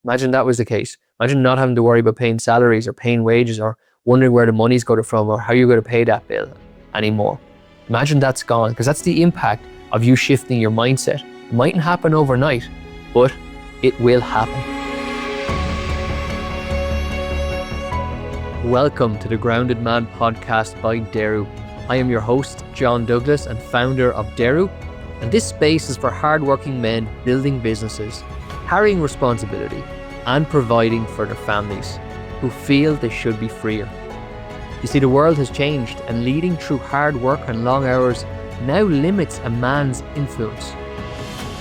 Imagine that was the case. Imagine not having to worry about paying salaries or paying wages or wondering where the money's going from or how you're going to pay that bill anymore. Imagine that's gone, because that's the impact of you shifting your mindset. It mightn't happen overnight, but it will happen. Welcome to the Grounded Man podcast by Deru. I am your host, John Douglas, and founder of Deru. And this space is for hardworking men building businesses, carrying responsibility, and providing for their families who feel they should be freer. You see, the world has changed, and leading through hard work and long hours now limits a man's influence.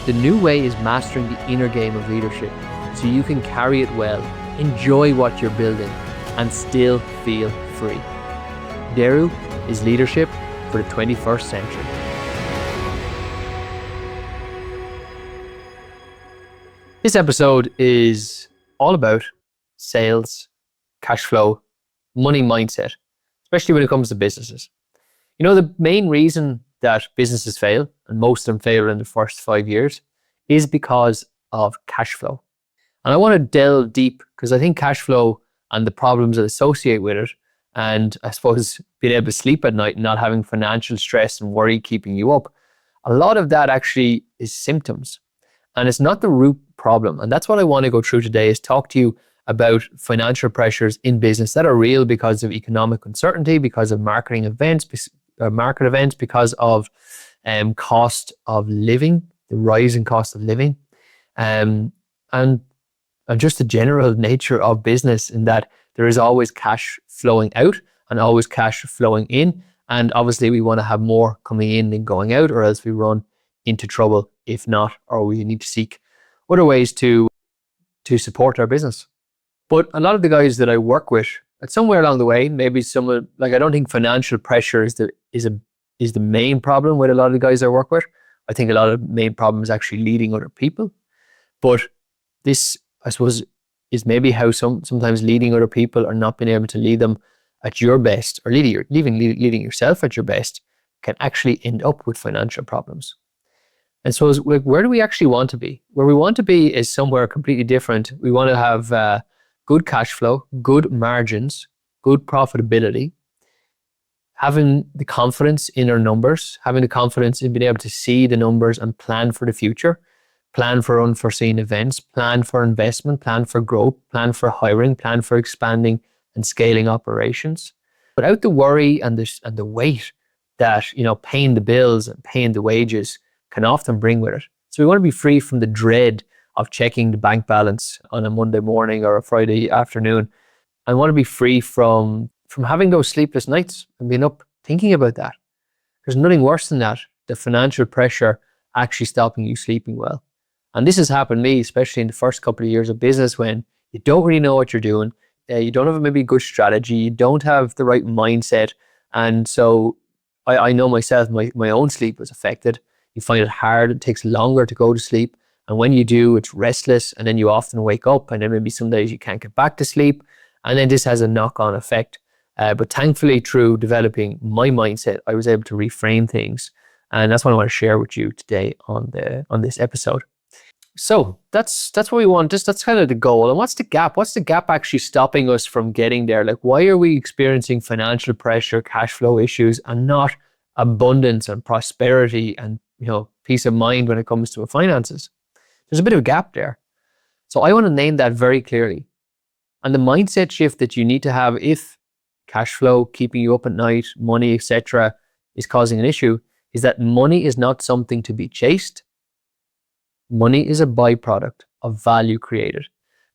The new way is mastering the inner game of leadership so you can carry it well, enjoy what you're building, and still feel free. Deru is leadership for the 21st century. This episode is all about sales, cash flow, money mindset, especially when it comes to businesses. You know, the main reason that businesses fail, and most of them fail in the first 5 years, is because of cash flow. And I want to delve deep because I think cash flow and the problems that associate with it, and I suppose being able to sleep at night and not having financial stress and worry keeping you up, a lot of that actually is symptoms. And it's not the root problem. And that's what I want to go through today, is talk to you about financial pressures in business that are real because of economic uncertainty, because of market events, because of cost of living, the rising cost of living, and just the general nature of business, in that there is always cash flowing out and always cash flowing in. And obviously we want to have more coming in than going out, or else we run into trouble if not, or we need to seek other ways to support our business. But a lot of the guys that I work with, at somewhere along the way, maybe someone, like, I don't think financial pressure is the main problem with a lot of the guys I work with. I think a lot of the main problem is actually leading other people. But this, I suppose, is maybe how sometimes leading other people or not being able to lead them at your best, or leading yourself at your best, can actually end up with financial problems. And so where do we actually want to be? Where we want to be is somewhere completely different. We want to have good cash flow, good margins, good profitability, having the confidence in our numbers, having the confidence in being able to see the numbers and plan for the future, plan for unforeseen events, plan for investment, plan for growth, plan for hiring, plan for expanding and scaling operations, without the worry and the weight that, you know, paying the bills and paying the wages can often bring with it. So we want to be free from the dread of checking the bank balance on a Monday morning or a Friday afternoon. I want to be free from having those sleepless nights and being up thinking about that. There's nothing worse than that, the financial pressure actually stopping you sleeping well. And this has happened to me, especially in the first couple of years of business, when you don't really know what you're doing. You don't have maybe a good strategy. You don't have the right mindset. And so I know myself, my own sleep was affected. You find it hard. It takes longer to go to sleep. And when you do, it's restless. And then you often wake up, and then maybe some days you can't get back to sleep. And then this has a knock-on effect. But thankfully, through developing my mindset, I was able to reframe things. And that's what I want to share with you today on this episode. So that's what we want. That's kind of the goal. And what's the gap? What's the gap actually stopping us from getting there? Like, why are we experiencing financial pressure, cash flow issues, and not abundance and prosperity and, you know, peace of mind when it comes to our finances? There's a bit of a gap there. So I want to name that very clearly. And the mindset shift that you need to have, if cash flow, keeping you up at night, money, etc., is causing an issue, is that money is not something to be chased. Money is a byproduct of value created.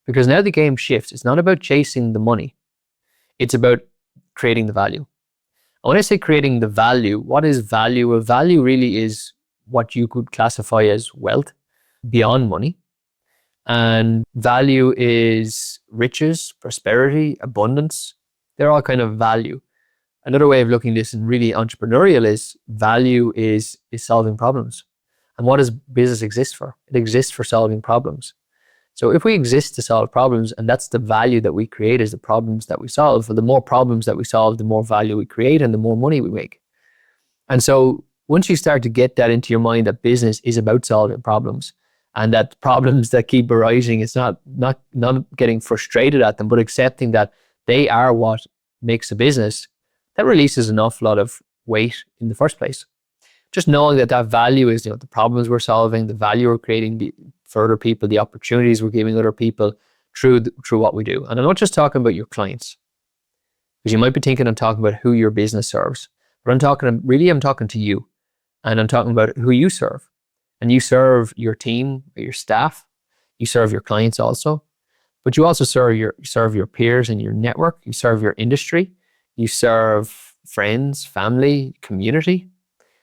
Because now the game shifts. It's not about chasing the money. It's about creating the value. And when I say creating the value, what is value? Well, value really is what you could classify as wealth beyond money. And value is riches, prosperity, abundance. They're all kind of value. Another way of looking at this, and really entrepreneurial, is value is solving problems. And what does business exist for? It exists for solving problems. So if we exist to solve problems, and that's the value that we create, is the problems that we solve, the more problems that we solve, the more value we create and the more money we make. And so once you start to get that into your mind, that business is about solving problems, and that problems that keep arising, it's not getting frustrated at them, but accepting that they are what makes a business, that releases an awful lot of weight in the first place. Just knowing that value is, the problems we're solving, the value we're creating for other people, the opportunities we're giving other people through what we do. And I'm not just talking about your clients, because you might be thinking I'm talking about who your business serves, but I'm talking to you, and I'm talking about who you serve. And you serve your team, or your staff, you serve your clients also, but you also serve your peers and your network, you serve your industry, you serve friends, family, community.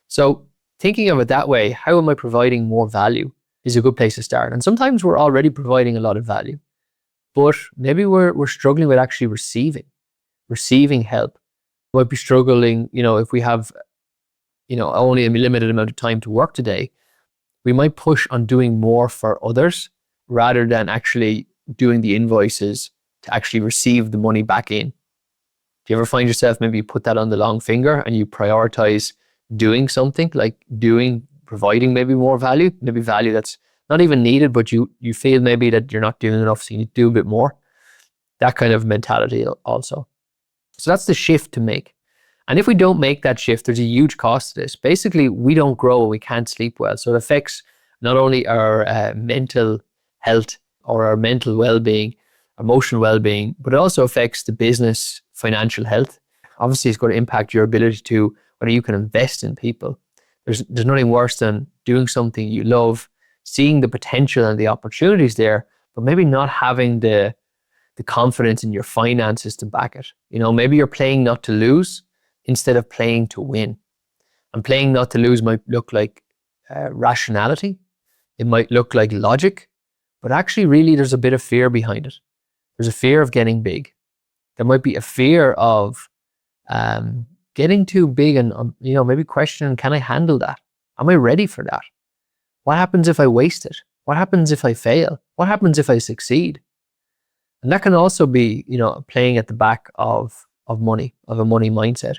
So thinking of it that way, how am I providing more value, is a good place to start. And sometimes we're already providing a lot of value, but maybe we're struggling with actually receiving help. We might be struggling, if we have, only a limited amount of time to work today, we might push on doing more for others rather than actually doing the invoices to actually receive the money back in. Do you ever find yourself, maybe you put that on the long finger and you prioritize doing something like providing maybe more value, maybe value that's not even needed, but you feel maybe that you're not doing enough, so you need to do a bit more. That kind of mentality also. So that's the shift to make. And if we don't make that shift, there's a huge cost to this. Basically, we don't grow and we can't sleep well. So it affects not only our mental health or our mental well-being, emotional well-being, but it also affects the business financial health. Obviously, it's going to impact your ability to whether you can invest in people. There's nothing worse than doing something you love, seeing the potential and the opportunities there, but maybe not having the confidence in your finances to back it. Maybe you're playing not to lose instead of playing to win. And playing not to lose might look like rationality. It might look like logic, but actually really there's a bit of fear behind it. There's a fear of getting big. There might be a fear of getting too big and, maybe questioning, can I handle that? Am I ready for that? What happens if I waste it? What happens if I fail? What happens if I succeed? And that can also be, playing at the back of money, of a money mindset.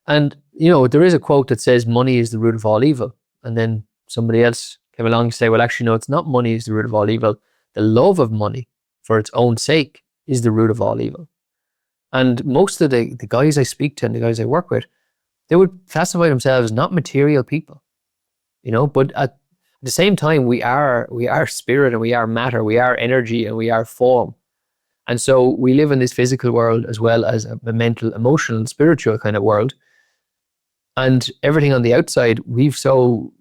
And, there is a quote that says money is the root of all evil. And then somebody else came along and say, well, actually, no, it's not money is the root of all evil. The love of money for its own sake is the root of all evil. And most of the guys I speak to and the guys I work with, they would classify themselves as not material people, but at the same time, we are spirit and we are matter, we are energy and we are form. And so we live in this physical world as well as a mental, emotional, and spiritual kind of world. And everything on the outside, we've so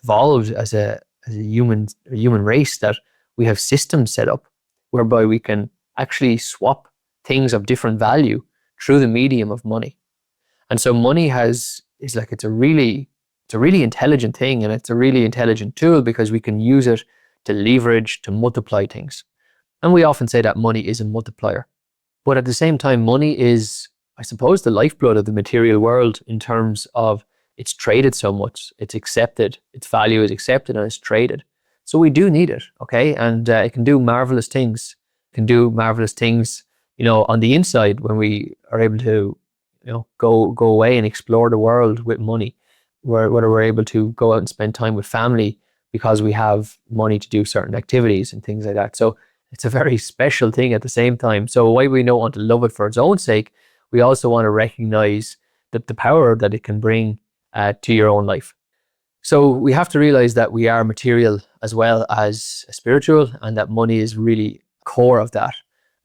evolved as a human race that we have systems set up whereby we can actually swap things of different value through the medium of money. And so money it's a really intelligent thing, and it's a really intelligent tool because we can use it to leverage, to multiply things. And we often say that money is a multiplier. But at the same time, money is, I suppose, the lifeblood of the material world in terms of it's traded so much, it's accepted, its value is accepted and it's traded. So we do need it, okay? And it can do marvelous things. It can do marvelous things, on the inside when we are able to, go away and explore the world with money, whether we're able to go out and spend time with family because we have money to do certain activities and things like that. So it's a very special thing at the same time. So while we don't want to love it for its own sake, we also want to recognize the power that it can bring to your own life. So we have to realize that we are material as well as spiritual, and that money is really core of that.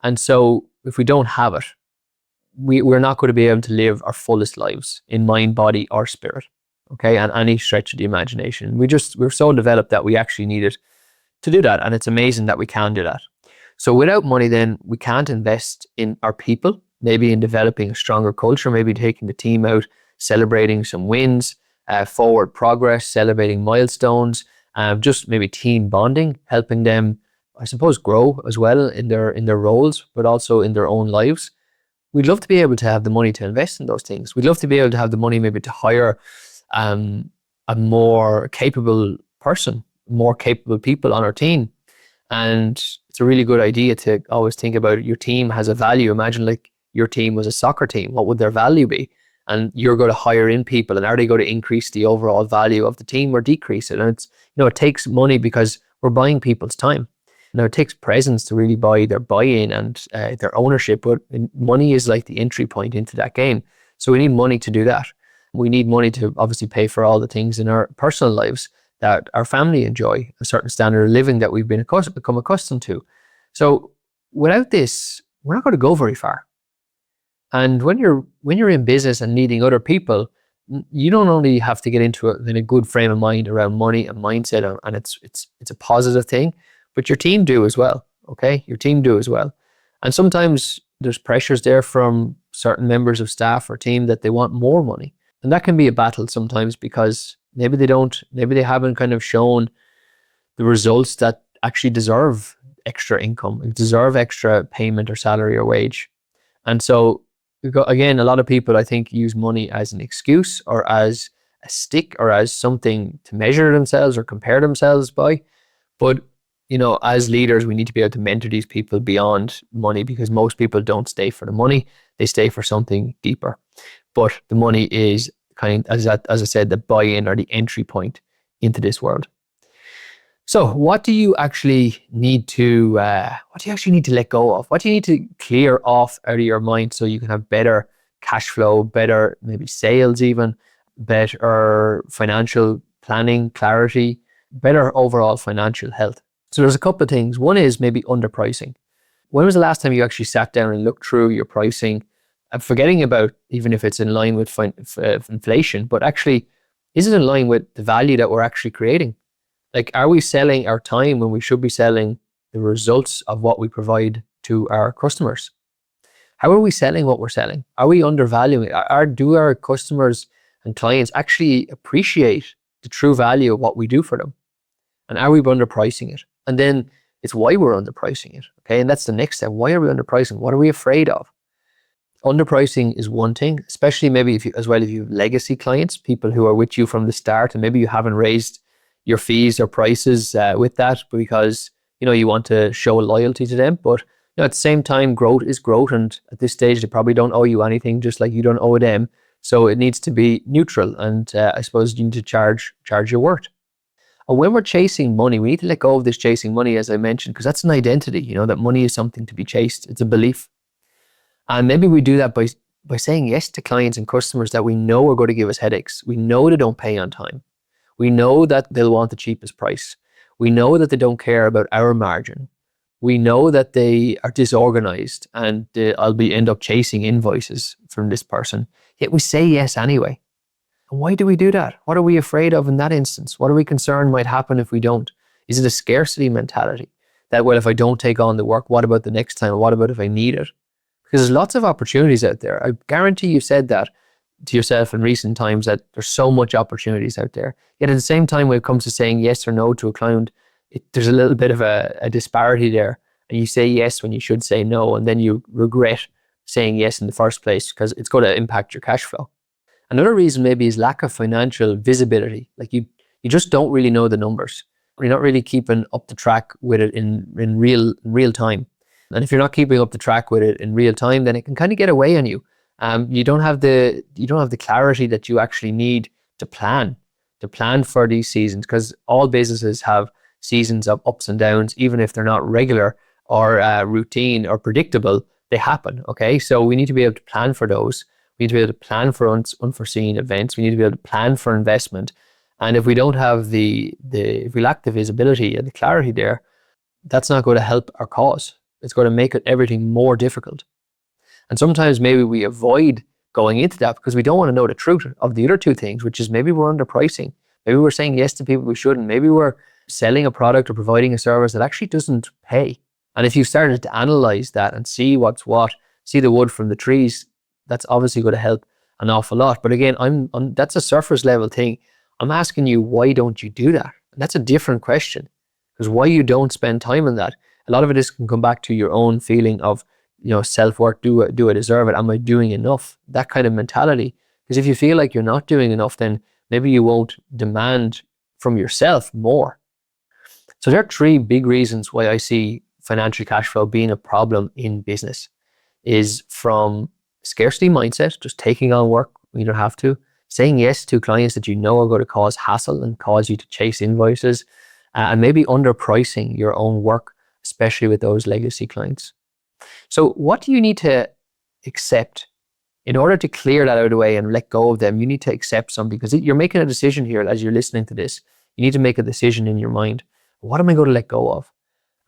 And so if we don't have it, we're not going to be able to live our fullest lives in mind, body, or spirit. Okay, and any stretch of the imagination. We're so developed that we actually need it to do that. And it's amazing that we can do that. So without money, then we can't invest in our people, maybe in developing a stronger culture, maybe taking the team out, celebrating some wins, forward progress, celebrating milestones, just maybe team bonding, helping them, I suppose, grow as well in their roles, but also in their own lives. We'd love to be able to have the money to invest in those things. We'd love to be able to have the money maybe to hire a more capable person, more capable people on our team. And it's a really good idea to always think about your team has a value. Imagine your team was a soccer team. What would their value be? And you're going to hire in people, and are they going to increase the overall value of the team or decrease it? And it's, it takes money because We're buying people's time. Now, it takes presence to really buy their buy-in and their ownership, but money is like the entry point into that game. So we need money to do that. We need money to obviously pay for all the things in our personal lives that our family enjoy, a certain standard of living that we've become accustomed to. So without this, we're not going to go very far. And when you're in business and needing other people, you don't only have to get into it in a good frame of mind around money and mindset, and it's a positive thing, but your team do as well. Okay, your team do as well. And sometimes there's pressures there from certain members of staff or team that they want more money, and that can be a battle sometimes because maybe they haven't kind of shown the results that actually deserve extra income, deserve extra payment or salary or wage. And so again, a lot of people, I think, use money as an excuse or as a stick or as something to measure themselves or compare themselves by. But, as leaders, we need to be able to mentor these people beyond money, because most people don't stay for the money. They stay for something deeper. But the money is kind of, as I said, the buy-in or the entry point into this world. So what do you actually need to let go of? What do you need to clear off out of your mind so you can have better cash flow, better maybe sales even, better financial planning, clarity, better overall financial health? So there's a couple of things. One is maybe underpricing. When was the last time you actually sat down and looked through your pricing, forgetting about even if it's in line with inflation, but actually, is it in line with the value that we're actually creating? Like, are we selling our time when we should be selling the results of what we provide to our customers? How are we selling what we're selling? Are we undervaluing it? Do our customers and clients actually appreciate the true value of what we do for them? And are we underpricing it? And then it's why we're underpricing it. Okay, and that's the next step. Why are we underpricing? What are we afraid of? Underpricing is one thing, especially maybe if you have legacy clients, people who are with you from the start, and maybe you haven't raised your fees or prices with that because you want to show loyalty to them. But at the same time, growth is growth, and at this stage they probably don't owe you anything, just like you don't owe them. So it needs to be neutral, and I suppose you need to charge your worth. And when we're chasing money, we need to let go of this chasing money, as I mentioned, because that's an identity. That money is something to be chased. It's a belief, and maybe we do that by saying yes to clients and customers that we know are going to give us headaches. We know they don't pay on time. We know that they'll want the cheapest price. We know that they don't care about our margin. We know that they are disorganized and I'll end up chasing invoices from this person. Yet we say yes anyway. And why do we do that? What are we afraid of in that instance? What are we concerned might happen if we don't? Is it a scarcity mentality? That, well, if I don't take on the work, what about the next time? What about if I need it? Because there's lots of opportunities out there. I guarantee you've said that to yourself in recent times, that there's so much opportunities out there. Yet at the same time, when it comes to saying yes or no to a client, there's a little bit of a disparity there. And you say yes when you should say no, and then you regret saying yes in the first place because it's going to impact your cash flow. Another reason maybe is lack of financial visibility. Like you just don't really know the numbers. You're not really keeping up the track with it in real time. And if you're not keeping up the track with it in real time, then it can kind of get away on you. You don't have the clarity that you actually need to plan for these seasons, because all businesses have seasons of ups and downs, even if they're not regular or routine or predictable. They happen. Okay, so we need to be able to plan for those. We need to be able to plan for unforeseen events. We need to be able to plan for investment. And if we don't have if we lack the visibility and the clarity there, that's not going to help our cause. It's going to make everything more difficult. And sometimes maybe we avoid going into that because we don't want to know the truth of the other two things, which is maybe we're underpricing. Maybe we're saying yes to people we shouldn't. Maybe we're selling a product or providing a service that actually doesn't pay. And if you started to analyze that and see what's what, see the wood from the trees, that's obviously going to help an awful lot. But again, that's a surface level thing. I'm asking you, why don't you do that? And that's a different question, because why you don't spend time on that. A lot of it can come back to your own feeling of self-worth. Do I deserve it? Am I doing enough? That kind of mentality. Because if you feel like you're not doing enough, then maybe you won't demand from yourself more. So there are three big reasons why I see financial cash flow being a problem in business. Is from scarcity mindset, just taking on work when you don't have to, saying yes to clients that you know are going to cause hassle and cause you to chase invoices, and maybe underpricing your own work, especially with those legacy clients. So what do you need to accept in order to clear that out of the way and let go of them? You need to accept something, because you're making a decision here as you're listening to this. You need to make a decision in your mind. What am I going to let go of?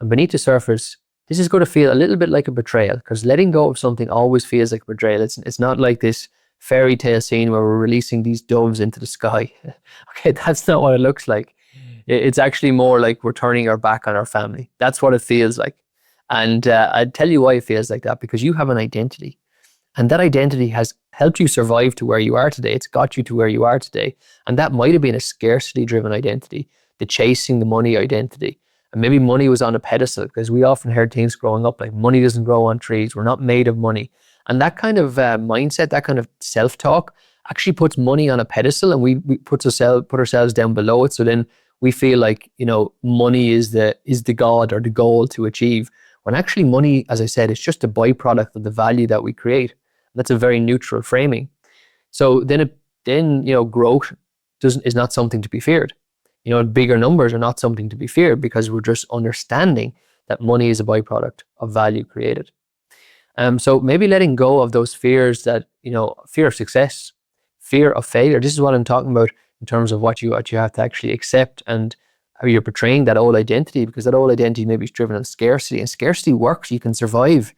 And beneath the surface, this is going to feel a little bit like a betrayal, because letting go of something always feels like a betrayal. It's not like this fairy tale scene where we're releasing these doves into the sky. Okay, that's not what it looks like. It's actually more like we're turning our back on our family. That's what it feels like. And I'd tell you why it feels like that, because you have an identity. And that identity has helped you survive to where you are today. It's got you to where you are today. And that might have been a scarcity driven identity, the chasing the money identity. And maybe money was on a pedestal, because we often heard things growing up like money doesn't grow on trees. We're not made of money. And that kind of mindset, that kind of self-talk actually puts money on a pedestal, and we put ourselves down below it. So then we feel like, money is the god or the goal to achieve. When actually money, as I said, is just a byproduct of the value that we create. That's a very neutral framing. So then growth is not something to be feared. Bigger numbers are not something to be feared, because we're just understanding that money is a byproduct of value created. So maybe letting go of those fears that, fear of success, fear of failure. This is what I'm talking about in terms of what you have to actually accept, and how you're portraying that old identity, because that old identity maybe is driven on scarcity, and scarcity works. You can survive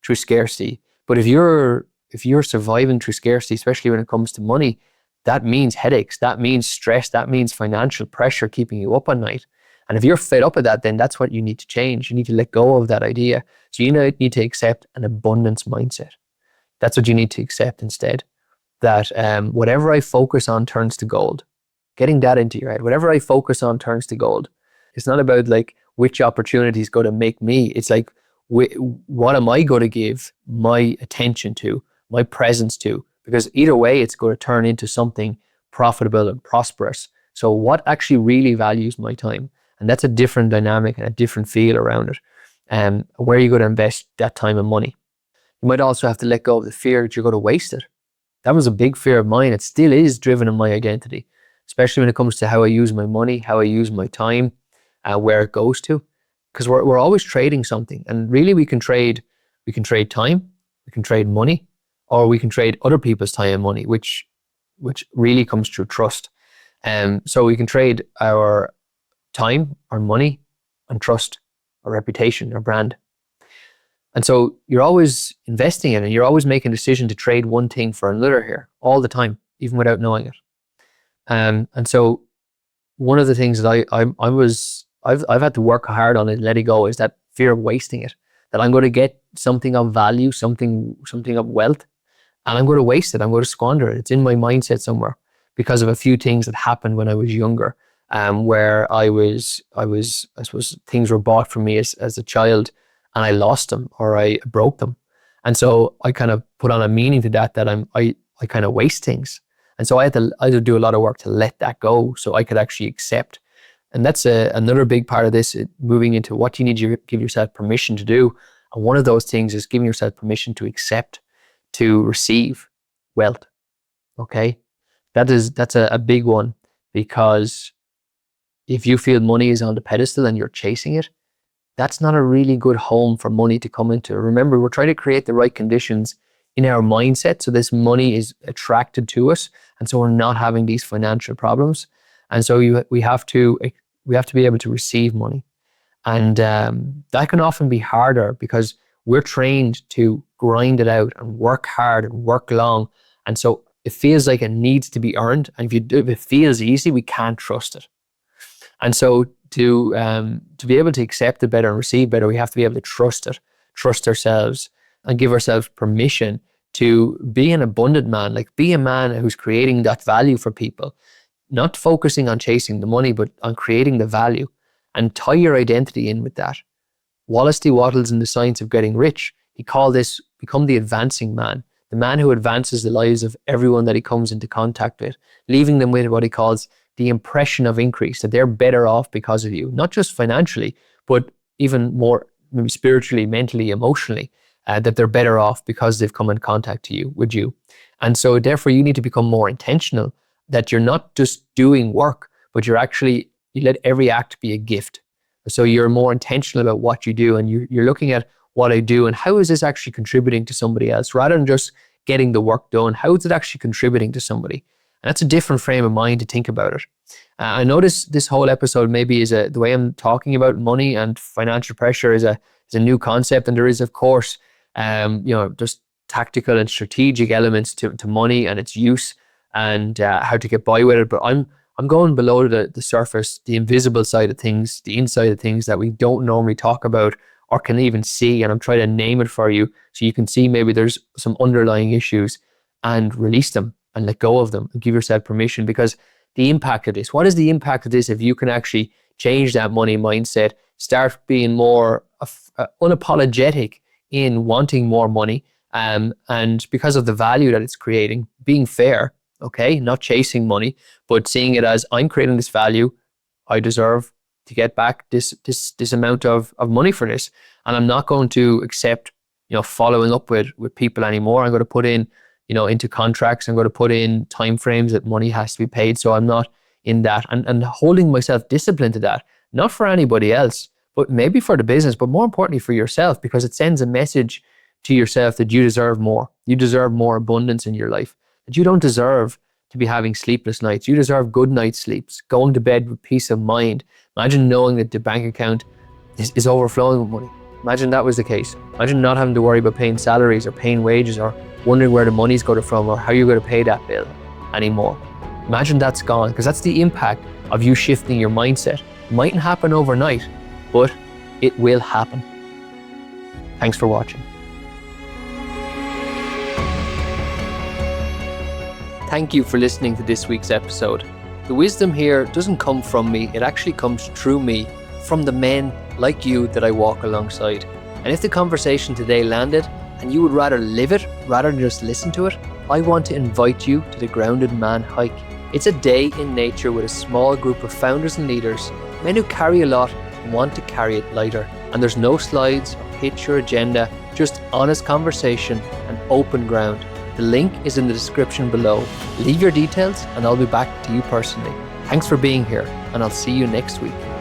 through scarcity. But if you're surviving through scarcity, especially when it comes to money, that means headaches, that means stress, that means financial pressure keeping you up at night. And if you're fed up with that, then that's what you need to change. You need to let go of that idea. So you need to accept an abundance mindset. That's what you need to accept instead. That whatever I focus on turns to gold. Getting that into your head. Whatever I focus on turns to gold. It's not about like which opportunity is going to make me. It's like, what am I going to give my attention to, my presence to? Because either way, it's going to turn into something profitable and prosperous. So what actually really values my time? And that's a different dynamic and a different feel around it. Where are you going to invest that time and money? You might also have to let go of the fear that you're going to waste it. That was a big fear of mine. It still is driven in my identity, especially when it comes to how I use my money, how I use my time, where it goes to. Because we're always trading something. And really we can trade time, we can trade money, or we can trade other people's time and money, which really comes through trust. So we can trade our time, our money, and trust, our reputation, our brand. And so you're always investing in it, and you're always making a decision to trade one thing for another here all the time, even without knowing it. And so one of the things that I've had to work hard on and letting go is that fear of wasting it. That I'm going to get something of value, something of wealth, and I'm going to waste it. I'm going to squander it. It's in my mindset somewhere because of a few things that happened when I was younger, where I suppose things were bought for me as a child, and I lost them or I broke them, and so I kind of put on a meaning to that I kind of waste things, and so I had to do a lot of work to let that go so I could actually accept. And that's another big part of this, moving into what you need to give yourself permission to do. And one of those things is giving yourself permission to accept, to receive wealth. Okay? That's a big one, because if you feel money is on the pedestal and you're chasing it, that's not a really good home for money to come into. Remember, we're trying to create the right conditions in our mindset so this money is attracted to us, and so we're not having these financial problems. And so we have to be able to receive money. And that can often be harder because we're trained to grind it out and work hard and work long. And so it feels like it needs to be earned. And if it feels easy, we can't trust it. And so to be able to accept it better and receive better, we have to be able to trust it, trust ourselves, and give ourselves permission to be an abundant man, like be a man who's creating that value for people. Not focusing on chasing the money, but on creating the value, and tie your identity in with that. Wallace D. Wattles, in The Science of Getting Rich, he called this, become the advancing man, the man who advances the lives of everyone that he comes into contact with, leaving them with what he calls the impression of increase, that they're better off because of you, not just financially, but even more maybe spiritually, mentally, emotionally, that they're better off because they've come in contact with you. And so therefore you need to become more intentional, that you're not just doing work, but you're actually You let every act be a gift. So you're more intentional about what you do, and you're looking at what I do and how is this actually contributing to somebody else, rather than just getting the work done. How is it actually contributing to somebody? And that's a different frame of mind to think about it. I know this whole episode maybe is the way I'm talking about money and financial pressure is a new concept, and there is, of course, just tactical and strategic elements to money and its use and how to get by with it. But I'm going below the surface, the invisible side of things, the inside of things that we don't normally talk about or can even see. And I'm trying to name it for you so you can see maybe there's some underlying issues and release them and let go of them and give yourself permission. Because the impact of this, what is the impact of this if you can actually change that money mindset, start being more unapologetic in wanting more money, and because of the value that it's creating, being fair, okay, not chasing money, but seeing it as I'm creating this value, I deserve to get back this amount of money for this, and I'm not going to accept following up with people anymore. I'm going to put in into contracts. I'm going to put in time frames that money has to be paid, so I'm not in that, and holding myself disciplined to that, not for anybody else, but maybe for the business, but more importantly for yourself, because it sends a message to yourself that you deserve more. You deserve more abundance in your life, that you don't deserve to be having sleepless nights. You deserve good night's sleeps, going to bed with peace of mind. Imagine knowing that the bank account is overflowing with money. Imagine that was the case. Imagine not having to worry about paying salaries or paying wages or wondering where the money's going from or how you're going to pay that bill anymore. Imagine that's gone, because that's the impact of you shifting your mindset. It mightn't happen overnight, but it will happen. Thanks for watching. Thank you for listening to this week's episode. The wisdom here doesn't come from me, it actually comes through me, from the men like you that I walk alongside. And if the conversation today landed and you would rather live it rather than just listen to it, I want to invite you to the Grounded Man Hike. It's a day in nature with a small group of founders and leaders, men who carry a lot and want to carry it lighter. And there's no slides or pitch or agenda, just honest conversation and open ground. The link is in the description below. Leave your details and I'll be back to you personally. Thanks for being here, and I'll see you next week.